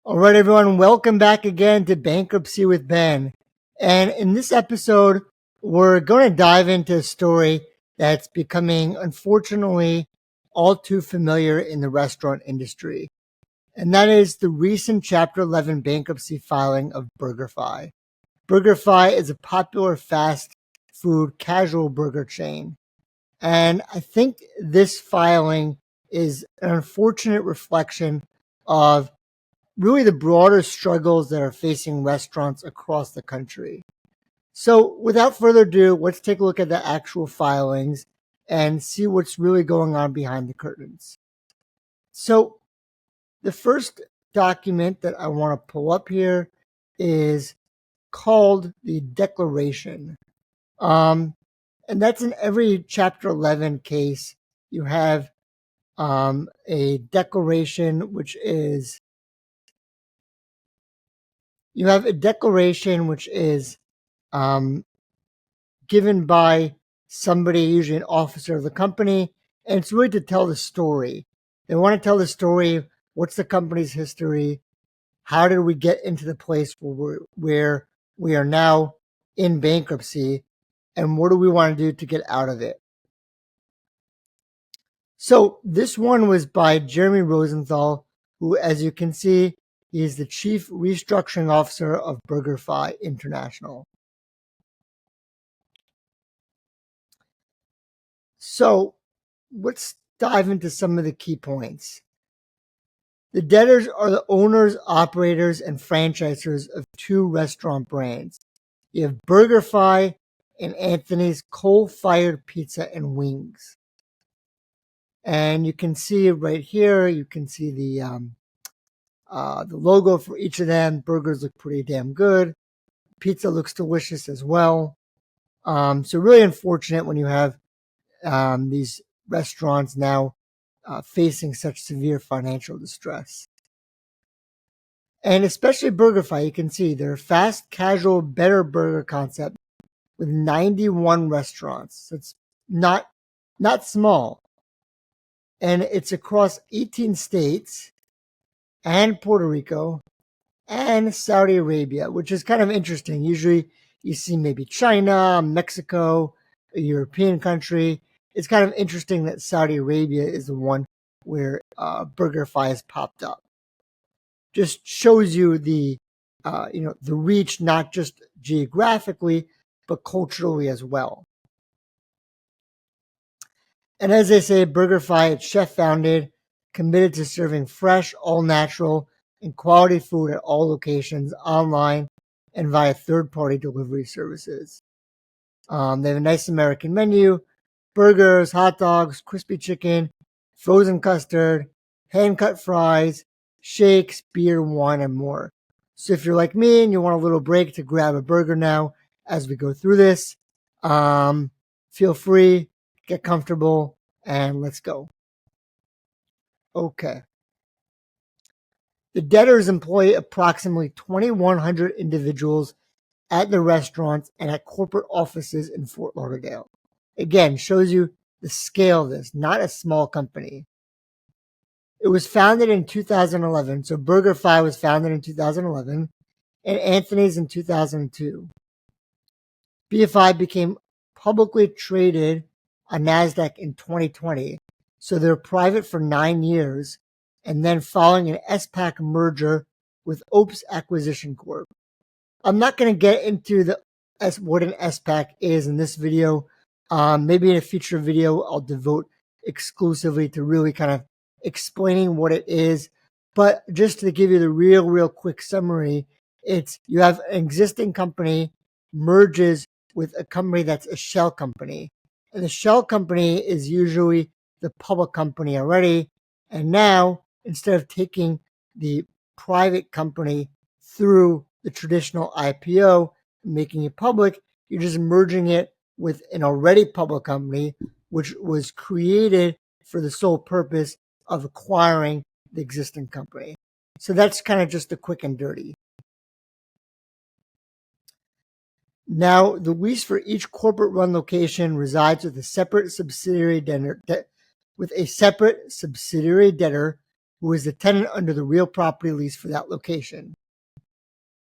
All right, everyone, welcome back again to Bankruptcy with Ben. And in this episode, we're going to dive into a story that's becoming, unfortunately, all too familiar in the restaurant industry. And that is the recent Chapter 11 bankruptcy filing of BurgerFi. BurgerFi is a popular fast food casual burger chain. And I think this filing is an unfortunate reflection of really the broader struggles that are facing restaurants across the country. So without further ado, let's take a look at the actual filings and see what's really going on behind the curtains. So the first document that I want to pull up here is called the Declaration. And that's in every Chapter 11 case. You have a declaration, which is um, given by somebody, usually an officer of the company, and it's really to tell the story. They want to tell the story. What's the company's history? How did we get into the place where we are now in bankruptcy? And what do we want to do to get out of it? So this one was by Jeremy Rosenthal, who, as you can see, he is the Chief Restructuring Officer of BurgerFi International. So let's dive into some of the key points. The debtors are the owners, operators, and franchisors of two restaurant brands. You have BurgerFi and Anthony's Coal-Fired Pizza and Wings. And you can see right here, you can see the logo for each of them. Burgers look pretty damn good. Pizza looks delicious as well. So really unfortunate when you have these restaurants now facing such severe financial distress. And especially BurgerFi, you can see their fast, casual, better burger concept with 91 restaurants. So it's not small. And it's across 18 states and Puerto Rico and Saudi Arabia, which is kind of interesting. Usually you see maybe China, Mexico, a European country. It's kind of interesting that Saudi Arabia is the one where BurgerFi has popped up. Just shows you the the reach, not just geographically, but culturally as well. And as they say, BurgerFi, it's chef founded, committed to serving fresh, all natural, and quality food at all locations, online and via third-party delivery services. They have a nice American menu: burgers, hot dogs, crispy chicken, frozen custard, hand-cut fries, shakes, beer, wine, and more. So if you're like me and you want a little break to grab a burger now as we go through this, feel free, get comfortable, and let's go. Okay. The debtors employ approximately 2,100 individuals at the restaurants and at corporate offices in Fort Lauderdale. Again, shows you the scale of this, not a small company. It was founded in 2011, so BurgerFi was founded in 2011, and Anthony's in 2002. BFI became publicly traded on NASDAQ in 2020, so they're private for 9 years, and then following an SPAC merger with Opes Acquisition Corp. I'm not going to get into what an SPAC is in this video. Maybe in a future video, I'll devote exclusively to really kind of explaining what it is. But just to give you the real quick summary, it's you have an existing company merges with a company that's a shell company. And the shell company is usually the public company already. And now, instead of taking the private company through the traditional IPO, making it public, you're just merging it with an already public company, which was created for the sole purpose of acquiring the existing company. So that's kind of just the quick and dirty. Now, the lease for each corporate run location resides with a separate subsidiary debtor who is the tenant under the real property lease for that location.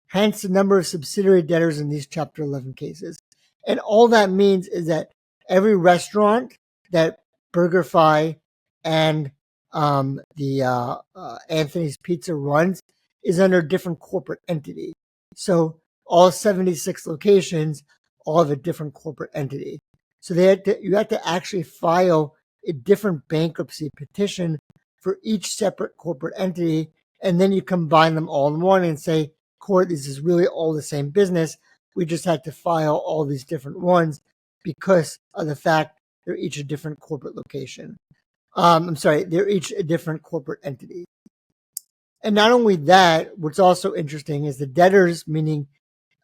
Hence the number of subsidiary debtors in these Chapter 11 cases. And all that means is that every restaurant that BurgerFi and the Anthony's Pizza runs is under a different corporate entity. So all 76 locations all have a different corporate entity. So you have to actually file a different bankruptcy petition for each separate corporate entity, and then you combine them all in one and say, court, this is really all the same business. We just had to file all these different ones because of the fact they're each a different corporate location. They're each a different corporate entity. And not only that, what's also interesting is the debtors, meaning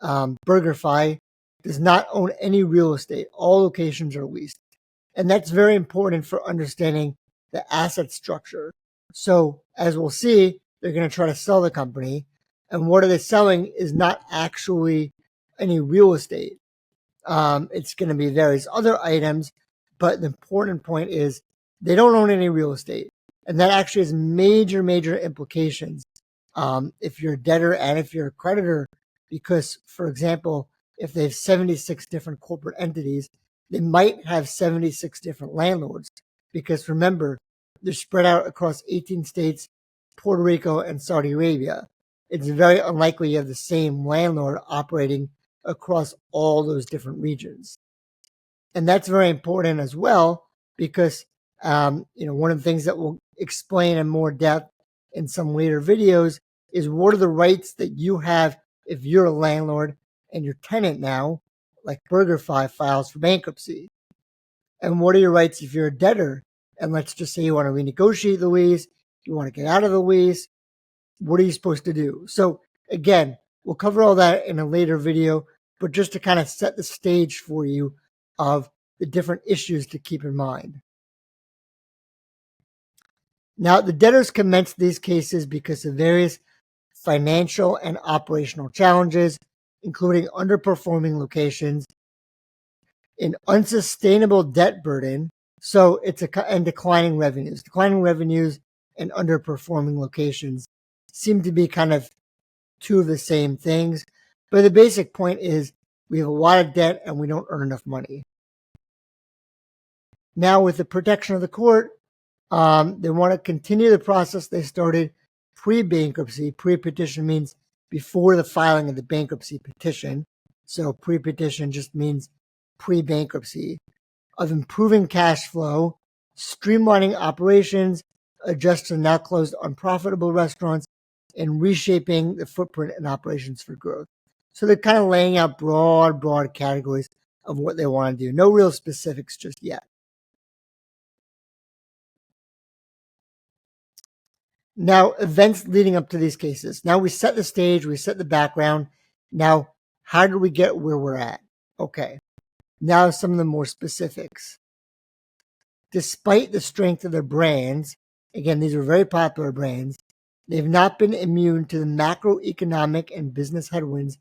BurgerFi, does not own any real estate. All locations are leased. And that's very important for understanding the asset structure. So as we'll see, they're going to try to sell the company. And what are they selling is not actually any real estate. It's going to be various other items. But the important point is they don't own any real estate. And that actually has major, major implications if you're a debtor and if you're a creditor. Because, for example, if they have 76 different corporate entities, they might have 76 different landlords. Because remember, they're spread out across 18 states, Puerto Rico, and Saudi Arabia. It's very unlikely you have the same landlord operating across all those different regions. And that's very important as well because, one of the things that we'll explain in more depth in some later videos is what are the rights that you have if you're a landlord and your tenant now, like BurgerFi, files for bankruptcy. And what are your rights if you're a debtor? And let's just say you want to renegotiate the lease, you want to get out of the lease. What are you supposed to do? So again, we'll cover all that in a later video, but just to kind of set the stage for you of the different issues to keep in mind. Now, the debtors commenced these cases because of various financial and operational challenges, including underperforming locations, an unsustainable debt burden, and declining revenues. Declining revenues and underperforming locations seem to be kind of two of the same things. But the basic point is we have a lot of debt and we don't earn enough money. Now, with the protection of the court, they want to continue the process they started pre-bankruptcy. Pre-petition means before the filing of the bankruptcy petition. So pre-petition just means pre-bankruptcy, of improving cash flow, streamlining operations, adjusting now closed unprofitable restaurants, and reshaping the footprint and operations for growth. So they're kind of laying out broad categories of what they want to do. No real specifics just yet. Now, events leading up to these cases. Now we set the stage, we set the background. Now, how did we get where we're at? Okay. Now some of the more specifics. Despite the strength of their brands, again, these are very popular brands, they've not been immune to the macroeconomic and business headwinds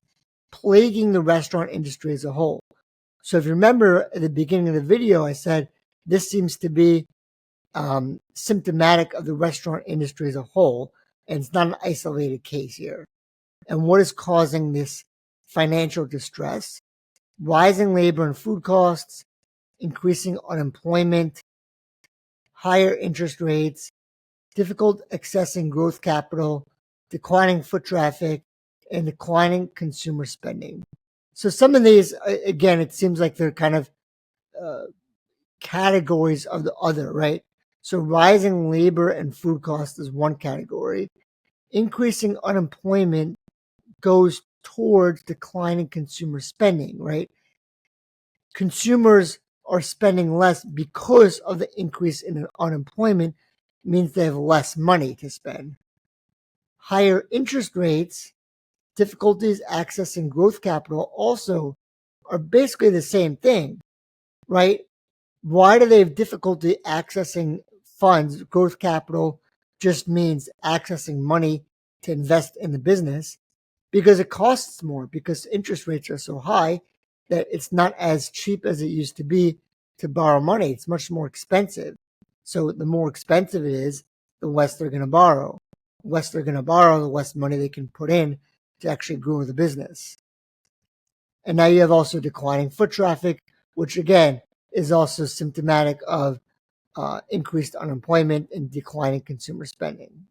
plaguing the restaurant industry as a whole. So if you remember at the beginning of the video, I said this seems to be symptomatic of the restaurant industry as a whole, and it's not an isolated case here. And what is causing this financial distress? Rising labor and food costs, increasing unemployment, higher interest rates, difficult accessing growth capital, declining foot traffic, and declining consumer spending. So some of these, again, it seems like they're kind of categories of the other, right? So rising labor and food costs is one category. Increasing unemployment goes towards declining consumer spending, right? Consumers are spending less because of the increase in unemployment, means they have less money to spend. Higher interest rates, difficulties accessing growth capital also are basically the same thing, right? Why do they have difficulty accessing funds? Growth capital just means accessing money to invest in the business because it costs more, because interest rates are so high that it's not as cheap as it used to be to borrow money. It's much more expensive. So the more expensive it is, the less they're going to borrow. The less they're going to borrow, the less money they can put in to actually grow the business. And now you have also declining foot traffic, which again is also symptomatic of increased unemployment and declining consumer spending.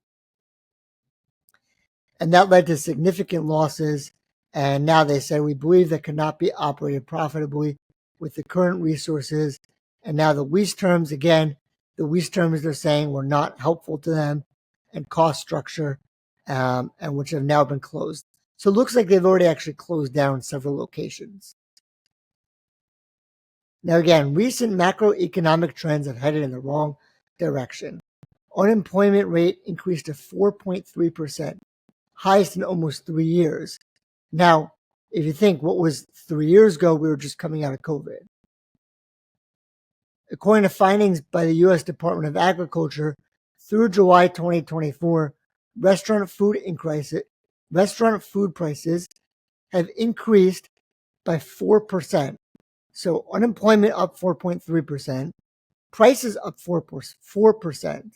And that led to significant losses. And now they said, we believe that cannot be operated profitably with the current resources. And now the lease terms, again, the lease terms they're saying were not helpful to them, and cost structure, and which have now been closed. So it looks like they've already actually closed down several locations. Now, again, recent macroeconomic trends have headed in the wrong direction. Unemployment rate increased to 4.3%, highest in almost 3 years. Now, if you think what was 3 years ago, we were just coming out of COVID. According to findings by the U.S. Department of Agriculture, through July 2024, restaurant food prices have increased by 4%. So unemployment up 4.3%, prices up 4%.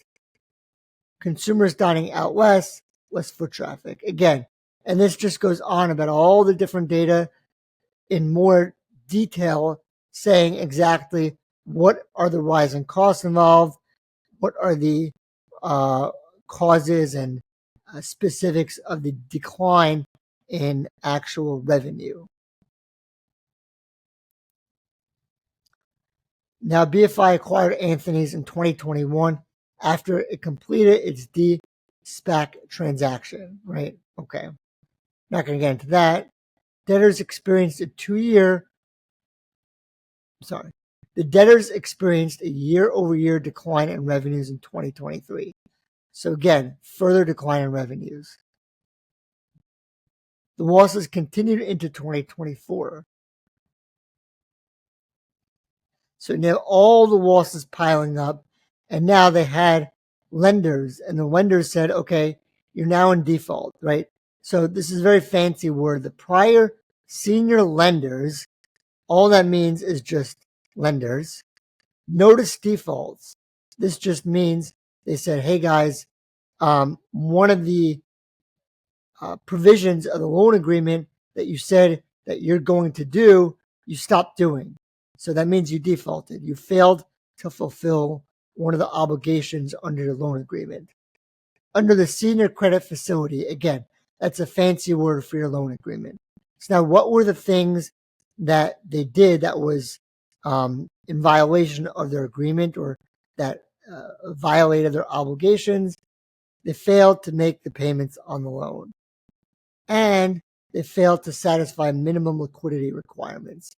Consumers dining out less foot traffic. Again, and this just goes on about all the different data in more detail, saying exactly what are the rising costs involved, what are the causes and specifics of the decline in actual revenue. Now, BFI acquired Anthony's in 2021 after it completed its de-SPAC transaction, right? Okay. Not going to get into that. The debtors experienced a year-over-year decline in revenues in 2023. So again, further decline in revenues. The losses continued into 2024. So now all the losses piling up, and now they had lenders, and the lenders said, okay, you're now in default, right? So this is a very fancy word. The prior senior lenders, all that means is just lenders, notice defaults. This just means they said, hey guys, one of the provisions of the loan agreement that you said that you're going to do, you stopped doing. So that means you defaulted. You failed to fulfill one of the obligations under the loan agreement. Under the senior credit facility, again, that's a fancy word for your loan agreement. So now what were the things that they did that was in violation of their agreement or that violated their obligations? They failed to make the payments on the loan, and they failed to satisfy minimum liquidity requirements,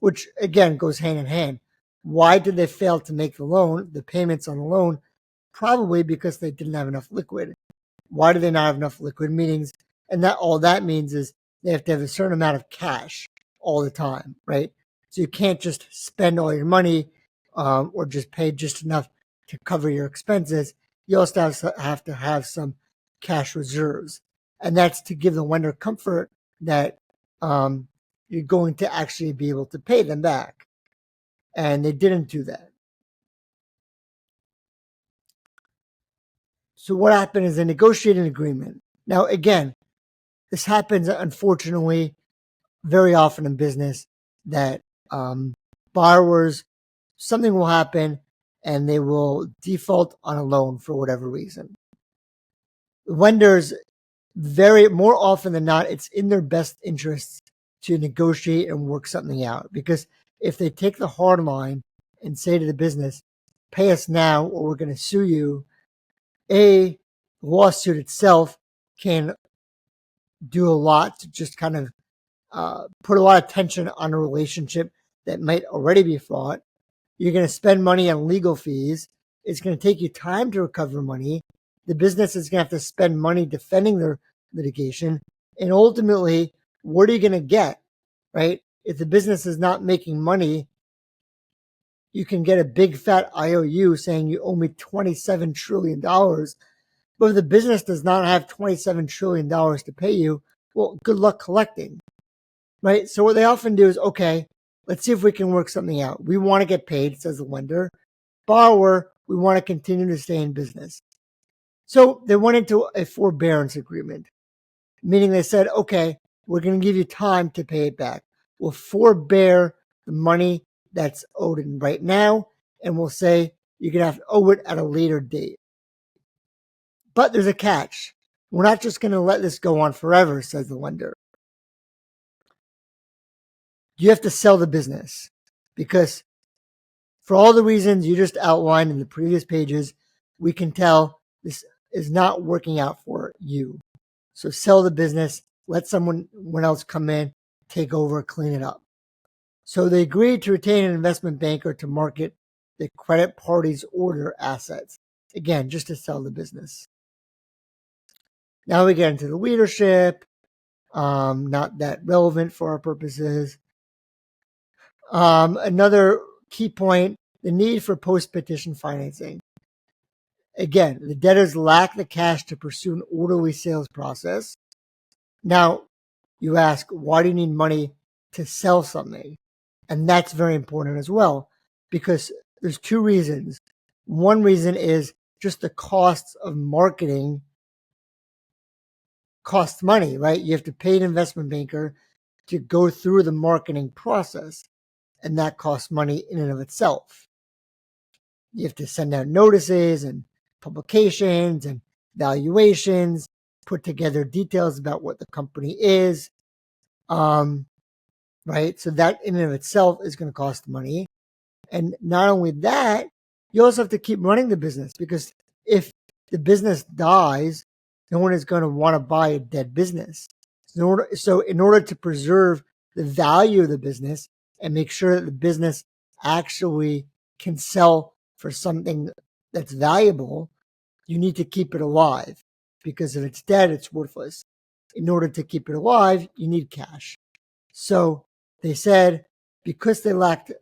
which again goes hand in hand. Why did they fail to make the payments on the loan? Probably because they didn't have enough liquid. Why do they not have enough liquid? Meanings, and that all that means is they have to have a certain amount of cash all the time, right? So you can't just spend all your money or just pay just enough to cover your expenses. You also have to have some cash reserves, and that's to give the lender comfort that you're going to actually be able to pay them back. And they didn't do that. So what happened is they negotiated an agreement. Now, again, this happens, unfortunately, very often in business that borrowers, something will happen and they will default on a loan for whatever reason. Lenders, more often than not, it's in their best interests to negotiate and work something out, because if they take the hard line and say to the business, pay us now or we're going to sue you, a lawsuit itself can do a lot to just kind of put a lot of tension on a relationship that might already be fraught. You're going to spend money on legal fees. It's going to take you time to recover money. The business is going to have to spend money defending their litigation. And ultimately, what are you going to get, right? If the business is not making money, you can get a big fat IOU saying you owe me $27 trillion. But if the business does not have $27 trillion to pay you, well, good luck collecting, right? So what they often do is, okay, let's see if we can work something out. We want to get paid, says the lender. Borrower, we want to continue to stay in business. So they went into a forbearance agreement, meaning they said, okay, we're going to give you time to pay it back. We'll forbear the money that's owed in right now, and we'll say you're going to have to owe it at a later date. But there's a catch. We're not just going to let this go on forever, says the lender. You have to sell the business because for all the reasons you just outlined in the previous pages, we can tell this is not working out for you. So sell the business, let someone else come in, take over, clean it up. So they agreed to retain an investment banker to market the credit party's order assets. Again, just to sell the business. Now we get into the leadership. Not that relevant for our purposes. Another key point, the need for post-petition financing. Again, the debtors lack the cash to pursue an orderly sales process. Now, you ask, why do you need money to sell something? And that's very important as well, because there's two reasons. One reason is just the costs of marketing cost money, right? You have to pay an investment banker to go through the marketing process, and that costs money in and of itself. You have to send out notices and publications and valuations, put together details about what the company is, right? So that in and of itself is going to cost money. And not only that, you also have to keep running the business, because if the business dies, no one is going to want to buy a dead business. So in order to preserve the value of the business and make sure that the business actually can sell for something that's valuable, you need to keep it alive, because if it's dead, it's worthless. In order to keep it alive, you need cash. So they said, because they lacked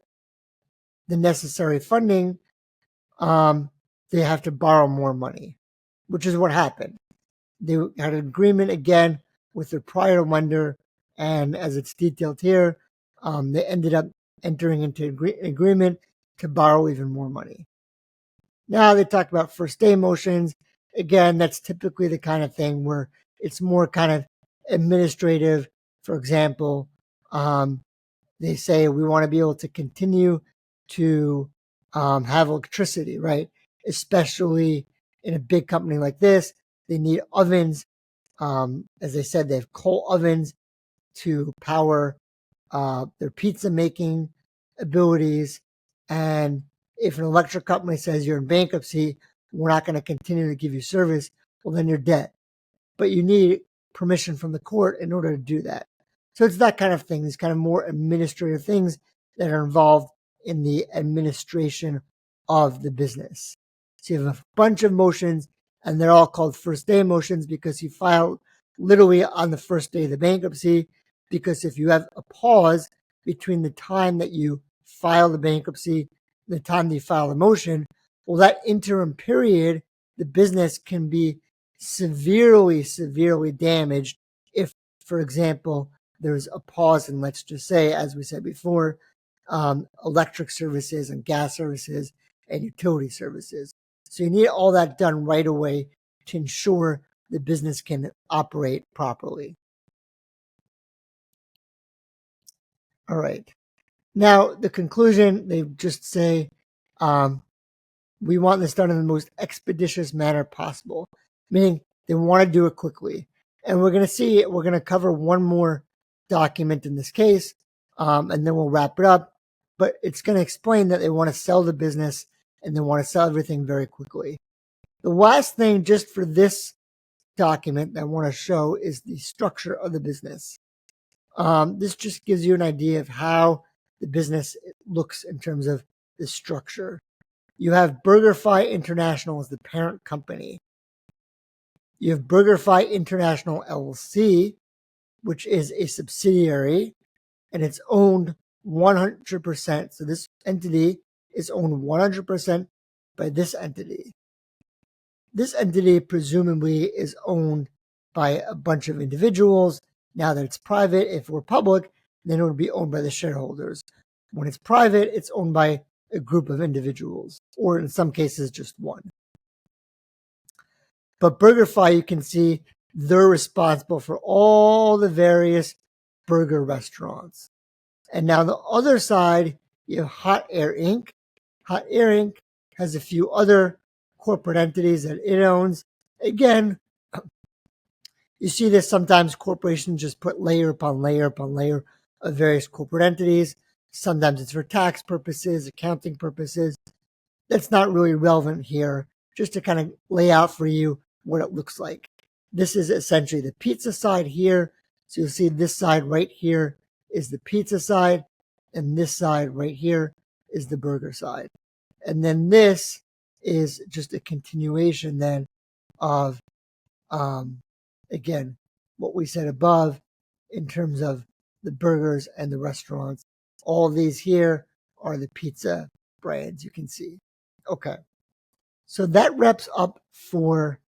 the necessary funding, they have to borrow more money, which is what happened. They had an agreement again with their prior lender, and as it's detailed here, they ended up entering into an agreement to borrow even more money. Now they talk about first day motions. Again, that's typically the kind of thing where it's more kind of administrative. For example, they say we want to be able to continue to have electricity, right? Especially in a big company like this, they need ovens. As I said, they have coal ovens to power their pizza making abilities. And if an electric company says you're in bankruptcy, we're not going to continue to give you service, well, then you're dead. But you need permission from the court in order to do that. So it's that kind of thing, these kind of more administrative things that are involved in the administration of the business. So you have a bunch of motions, and they're all called first day motions because you file literally on the first day of the bankruptcy. Because if you have a pause between the time that you file the bankruptcy and the time that you file the motion, well, that interim period, the business can be severely damaged if, for example, there's a pause in, let's just say, as we said before, electric services and gas services and utility services. So you need all that done right away to ensure the business can operate properly. All right. Now, the conclusion, they just say, we want this done in the most expeditious manner possible, meaning they want to do it quickly. And we're going to cover one more document in this case, and then we'll wrap it up. But it's going to explain that they want to sell the business and they want to sell everything very quickly. The last thing just for this document that I want to show is the structure of the business. This just gives you an idea of how the business looks in terms of the structure. You have BurgerFi International as the parent company. You have BurgerFi International LLC, which is a subsidiary, and it's owned 100%. So this entity is owned 100% by this entity. This entity presumably is owned by a bunch of individuals. Now that it's private, if we're public, then it would be owned by the shareholders. When it's private, it's owned by a group of individuals, or in some cases, just one. But BurgerFi, you can see they're responsible for all the various burger restaurants. And now the other side, you have Hot Air Inc. Hot Air Inc. has a few other corporate entities that it owns. Again, you see this sometimes corporations just put layer upon layer upon layer of various corporate entities. Sometimes it's for tax purposes, accounting purposes. That's not really relevant here, just to kind of lay out for you what it looks like. This is essentially the pizza side here. So you'll see this side right here is the pizza side, and this side right here is the burger side. And then this is just a continuation then of, again, what we said above in terms of the burgers and the restaurants. All of these here are the pizza brands you can see. Okay. So that wraps up for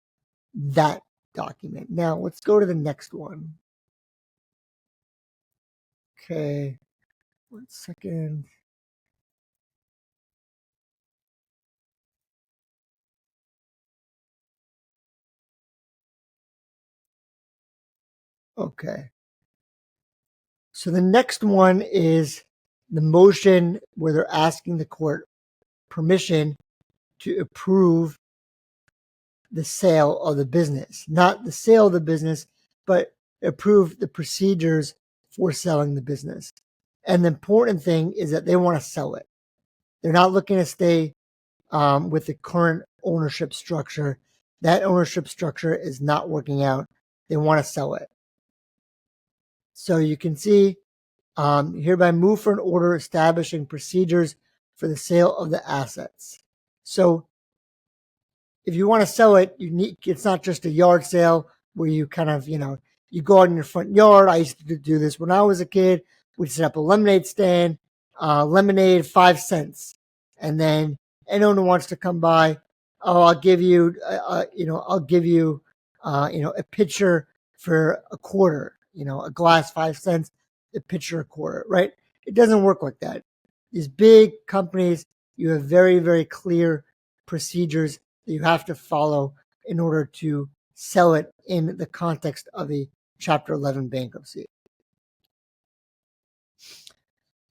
that document. Now let's go to the next one. Okay. 1 second. Okay. So the next one is the motion where they're asking the court permission to approve the sale of the business. Not the sale of the business, but approve the procedures for selling the business. And the important thing is that they want to sell it. They're not looking to stay with the current ownership structure. That ownership structure is not working out. They want to sell it. So you can see hereby move for an order establishing procedures for the sale of the assets. So if you want to sell it, it's not just a yard sale where you kind of, you go out in your front yard. I used to do this when I was a kid. We'd set up a lemonade stand, lemonade 5 cents. And then anyone who wants to come by, oh, I'll give you, a pitcher for a quarter, a glass 5 cents, a pitcher a quarter, right? It doesn't work like that. These big companies, you have very, very clear procedures that you have to follow in order to sell it in the context of a Chapter 11 bankruptcy.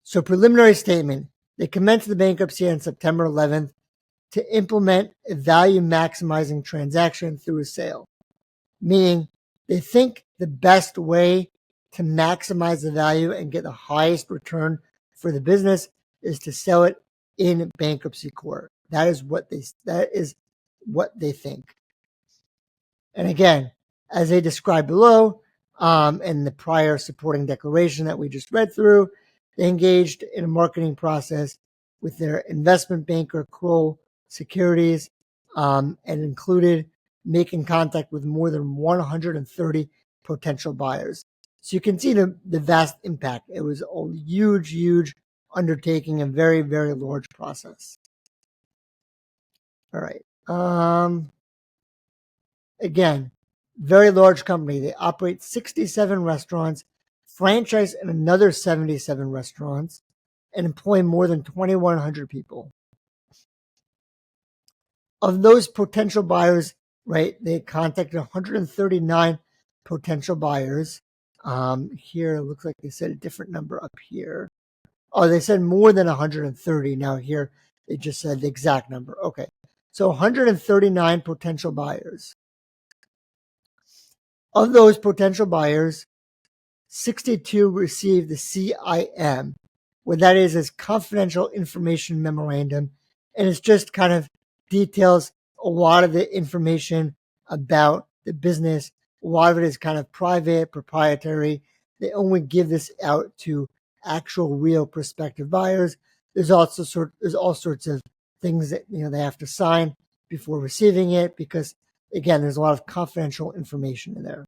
So preliminary statement, they commenced the bankruptcy on September 11th to implement a value maximizing transaction through a sale, meaning they think the best way to maximize the value and get the highest return for the business is to sell it in bankruptcy court. That is what they think. And again, as they described below, in the prior supporting declaration that we just read through, they engaged in a marketing process with their investment banker, Kroll Securities, and included making contact with more than 130 potential buyers. So you can see the vast impact. It was a huge, huge undertaking, a very, very large process. All right. Again, very large company. They operate 67 restaurants, franchise in another 77 restaurants, and employ more than 2,100 people. Of those potential buyers, right, they contacted 139 potential buyers. Here, it looks like they said a different number up here. Oh, they said more than 130. Now here, they just said the exact number. Okay. So 139 potential buyers. Of those potential buyers, 62 received the CIM. What that is confidential information memorandum, and it's just kind of details a lot of the information about the business. A lot of it is kind of private, proprietary. They only give this out to actual, real prospective buyers. There's all sorts of things that they have to sign before receiving it because, again, there's a lot of confidential information in there.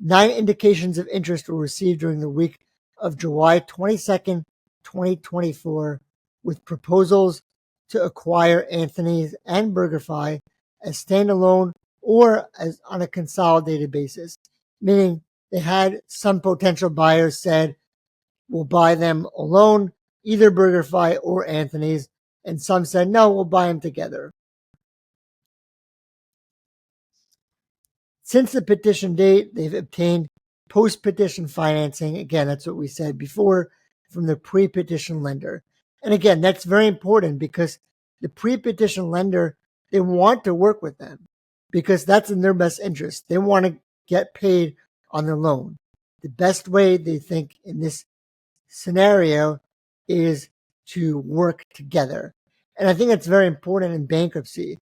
9 indications of interest were received during the week of July 22nd, 2024, with proposals to acquire Anthony's and BurgerFi as standalone or as on a consolidated basis, meaning they had some potential buyers said, we'll buy them alone, either BurgerFi or Anthony's, and some said, no, we'll buy them together. Since the petition date, they've obtained post-petition financing. Again, that's what we said before, from the pre-petition lender. And again, that's very important because the pre-petition lender, they want to work with them because that's in their best interest. They want to get paid on their loan. The best way they think in this scenario is to work together. And I think that's very important in bankruptcy.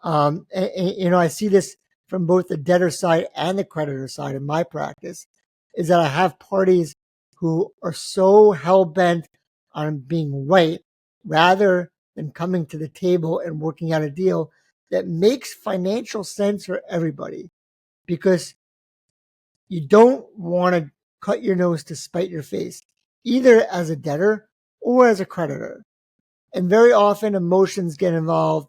I see this from both the debtor side and the creditor side in my practice, is that I have parties who are so hell-bent on being right rather than coming to the table and working out a deal that makes financial sense for everybody. Because you don't want to cut your nose to spite your face, either as a debtor or as a creditor. And very often emotions get involved.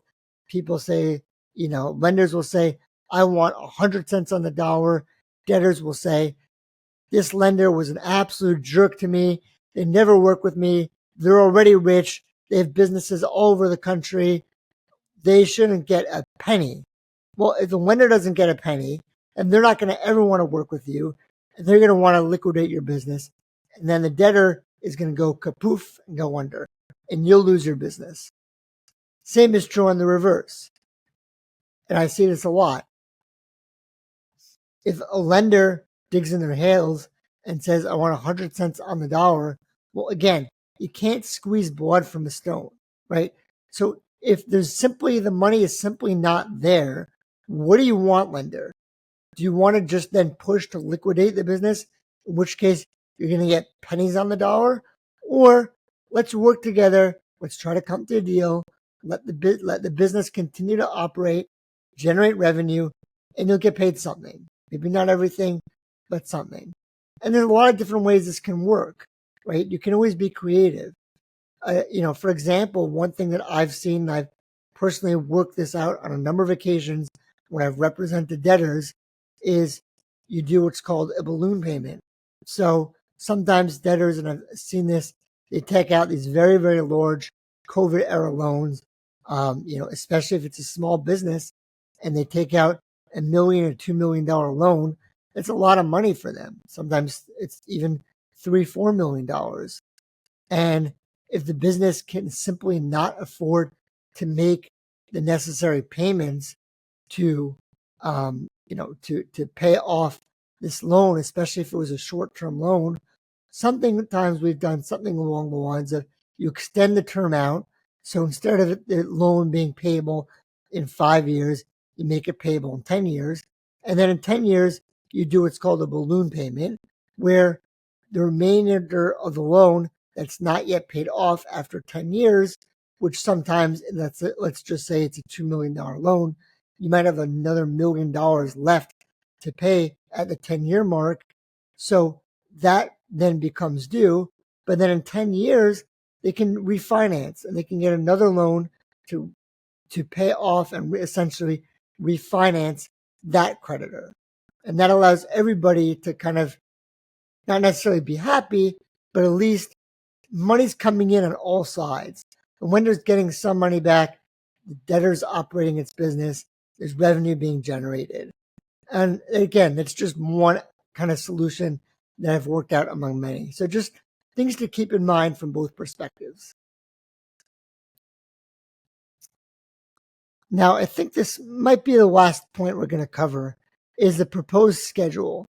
People say, lenders will say, I want 100 cents on the dollar. Debtors will say, this lender was an absolute jerk to me. They never work with me. They're already rich. They have businesses all over the country. They shouldn't get a penny. Well, if the lender doesn't get a penny, and they're not going to ever want to work with you, and they're going to want to liquidate your business, and then the debtor is going to go kapoof and go under, and you'll lose your business. Same is true on the reverse. And I see this a lot. If a lender digs in their heels and says, I want 100 cents on the dollar, well, again, you can't squeeze blood from a stone, right? So if the money is simply not there, what do you want, lender? Do you want to just then push to liquidate the business, in which case you're going to get pennies on the dollar? Or let's work together. Let's try to come to a deal. Let the business continue to operate, generate revenue, and you'll get paid something. Maybe not everything, but something. And there's a lot of different ways this can work, right? You can always be creative. For example, one thing that I've seen, I've personally worked this out on a number of occasions when I've represented debtors, is you do what's called a balloon payment. So sometimes debtors, and I've seen this, they take out these very, very large COVID era loans, especially if it's a small business, and they take out $1 million or $2 million loan. It's a lot of money for them. Sometimes it's even $3-4 million. And if the business can simply not afford to make the necessary payments to pay off this loan, especially if it was a short-term loan, sometimes we've done something along the lines of you extend the term out. So instead of the loan being payable in 5 years, you make it payable in 10 years. And then in 10 years, you do what's called a balloon payment, where the remainder of the loan that's not yet paid off after 10 years, which sometimes, let's just say it's a $2 million loan, you might have another $1 million left to pay at the 10-year mark. So that then becomes due. But then in 10 years, they can refinance and they can get another loan to pay off and essentially refinance that creditor. And that allows everybody to kind of not necessarily be happy, but at least money's coming in on all sides. The lender's getting some money back, the debtor's operating its business, there's revenue being generated. And again, that's just one kind of solution that I've worked out among many. So just things to keep in mind from both perspectives. Now, I think this might be the last point we're going to cover, is the proposed schedule.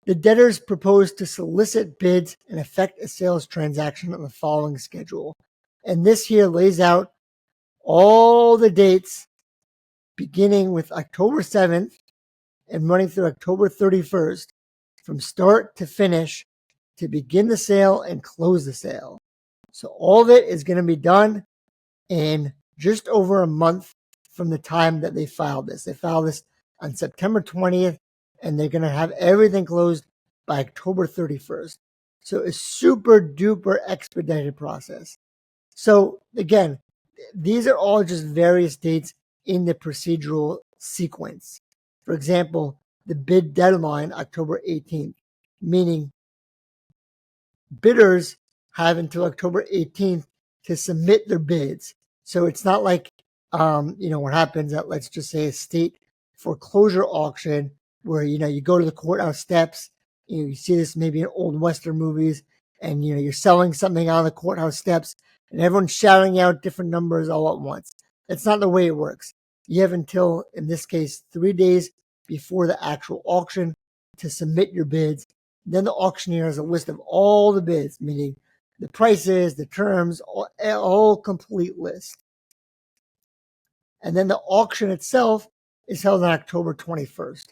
The debtors propose to solicit bids and effect a sales transaction on the following schedule. And this here lays out all the dates beginning with October 7th and running through October 31st, from start to finish, to begin the sale and close the sale. So all of it is going to be done in just over a month from the time that they filed this. They filed this on September 20th, and they're going to have everything closed by October 31st. So a super duper expedited process. So again, these are all just various dates in the procedural sequence. For example, the bid deadline, October 18th, meaning bidders have until October 18th to submit their bids. So it's not like, what happens at, let's just say, a state foreclosure auction where, you go to the courthouse steps, you see this maybe in old Western movies, and, you're selling something on the courthouse steps and everyone's shouting out different numbers all at once. That's not the way it works. You have until, in this case, 3 days before the actual auction to submit your bids. Then the auctioneer has a list of all the bids, meaning the prices, the terms, all complete list. And then the auction itself is held on October 21st.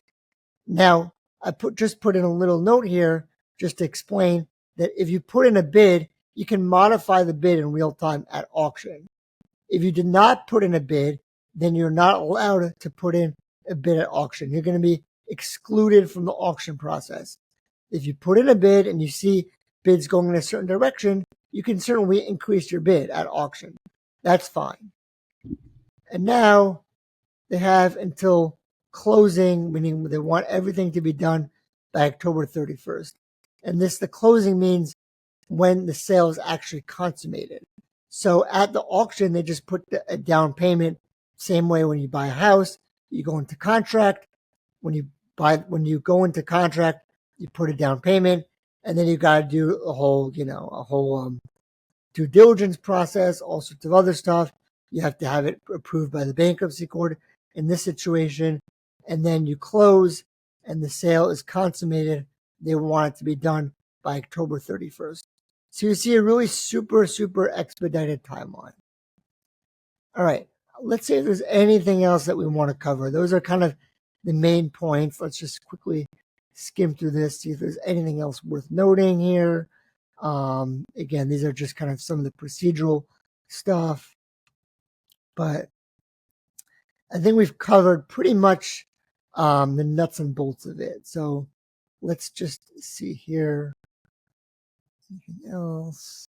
Now, I just put in a little note here just to explain that if you put in a bid, you can modify the bid in real time at auction. If you did not put in a bid, then you're not allowed to put in a bid at auction. You're going to be excluded from the auction process. If you put in a bid and you see bids going in a certain direction, you can certainly increase your bid at auction. That's fine. And now they have until closing, meaning they want everything to be done by October 31st. And the closing means when the sale is actually consummated. So at the auction, they just put a down payment. Same way when you buy a house, you go into contract. When you go into contract, you put a down payment, and then you got to do a whole due diligence process, all sorts of other stuff. You have to have it approved by the bankruptcy court in this situation, and then you close, and the sale is consummated. They want it to be done by October 31st. So you see a really super, super expedited timeline. All right, let's see if there's anything else that we want to cover. Those are kind of the main points. Let's just quickly skim through this, see if there's anything else worth noting here. Again, these are just kind of some of the procedural stuff, but I think we've covered pretty much the nuts and bolts of it. So let's just see here. Anything else?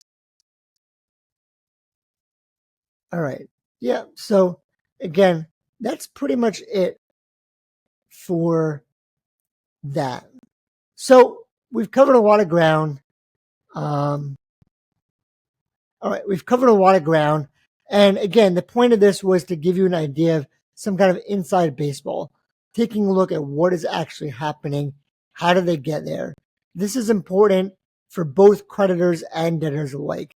All right. Yeah. So again, that's pretty much it for that. So we've covered a lot of ground. All right, we've covered a lot of ground. And again, the point of this was to give you an idea of some kind of inside baseball, taking a look at what is actually happening. How do they get there? This is important for both creditors and debtors alike.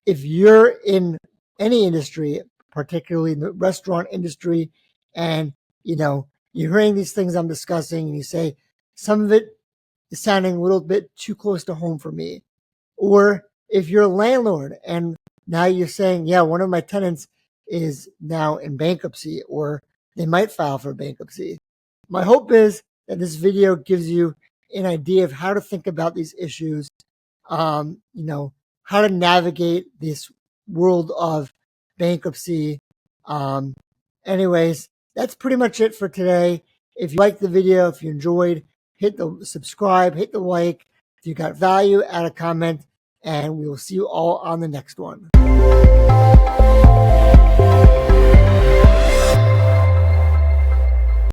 If you're in any industry, particularly in the restaurant industry, and you're hearing these things I'm discussing, and you say some of it is sounding a little bit too close to home for me, or if you're a landlord and now you're saying, yeah, one of my tenants is now in bankruptcy, or they might file for bankruptcy. My hope is that this video gives you an idea of how to think about these issues, how to navigate this world of bankruptcy. Anyways, that's pretty much it for today. If you liked the video, if you enjoyed, hit the subscribe, hit the like. If you got value, add a comment, and we will see you all on the next one.